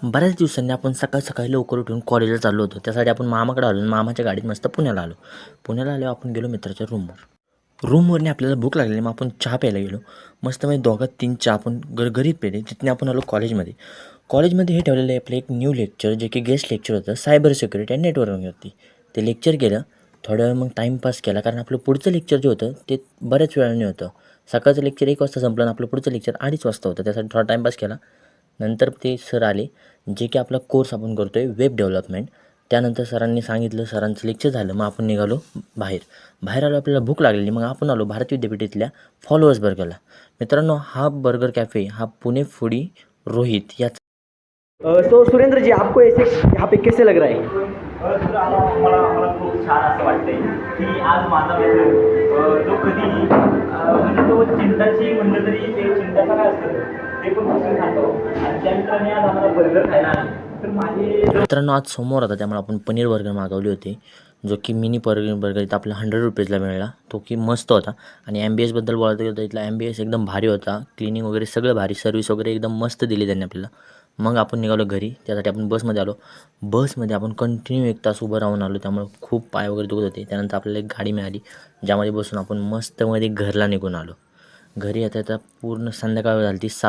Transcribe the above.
बऱ्याच दिवसांनी आपण सकाळ सकाळी लवकर उठून कॉलेजला चाललो होतो. त्यासाठी आपण मामाकडे आलो आणि मामाच्या गाडीत मस्त पुण्याला आलो. पुण्याला आल्यावर आपण गेलो मित्राच्या रूमवरने आपल्याला भूक लागलेली, मग आपण चहा प्यायला गेलो. मस्त म्हणजे दोघात 3 चहा आपण घरीच पेले. तिथून आपण आलो कॉलेजमध्ये. कॉलेजमध्ये हे ठेवलेलं आहे आपलं एक न्यू लेक्चर, जे की गेस्ट लेक्चर होतं सायबर सिक्युरिटी आणि नेटवर्किंगवरती. ते लेक्चर केलं. थोड्या वेळ मग टाईमपास केला, कारण आपलं पुढचं लेक्चर जे होतं ते बऱ्याच वेळाने होतं. सकाळचं लेक्चर 1 वाजता संपलं आणि आपलं पुढचं लेक्चर 2:30 वाजता होतं. त्यासाठी थोडा टाईमपास केला. नंतर ते सर आले, जे की आपला कोर्स आपण करतो आहे वेब डेव्हलपमेंट. त्यानंतर सरांनी सांगितलं, सरांचं लेक्चर झालं. मग आपण निघालो बाहेर. बाहेर आलो, आपल्याला भूक लागलेली. मग आपण आलो भारत विद्यापीठ इथल्या फॉलोअर्स बर्गरला. मित्रांनो, हा बर्गर कॅफे हा पुणे फूडी रोहित याचा तो सुरेंद्र जी, आपको ऐसे यहाँ पे कैसे लग रहा है? मला खूप छान असं वाटतंय की आज माझा मित्र जो कधी म्हणजे तो चिंताची म्हणलं तरी ते चिंताचा काय असतं ते पण पुसून खातो आणि त्या मित्राने आज आम्हाला बर्गर खायला आले. तर माझे मित्रांनो, आज सोमवार होता, त्यामुळे आपण पनीर बर्गर मागवले होते, जो की मिनी बर्गर इथं आपला 100 रुपीजला मिळाला. तो की मस्त होता. आणि ॲम्बियन्सबद्दल बोलायचं गेलं तर इथला ॲम्बियन्स एकदम भारी होता. क्लिनिंग वगैरे सगळं भारी, सर्व्हिस वगैरे एकदम मस्त दिली त्यांनी आपल्याला. मग आपण निघालो घरी. त्यासाठी आपण बसमध्ये आलो. बसमध्ये आपण कंटिन्यू 1 तास उभं राहून आलो, त्यामुळे खूप पाय वगैरे दुखत होते. त्यानंतर आपल्याला एक गाडी मिळाली, ज्यामध्ये बसून आपण मस्तमध्ये घरला निघून आलो. घरी येता येता पूर्ण संध्याकाळ झाली ती 7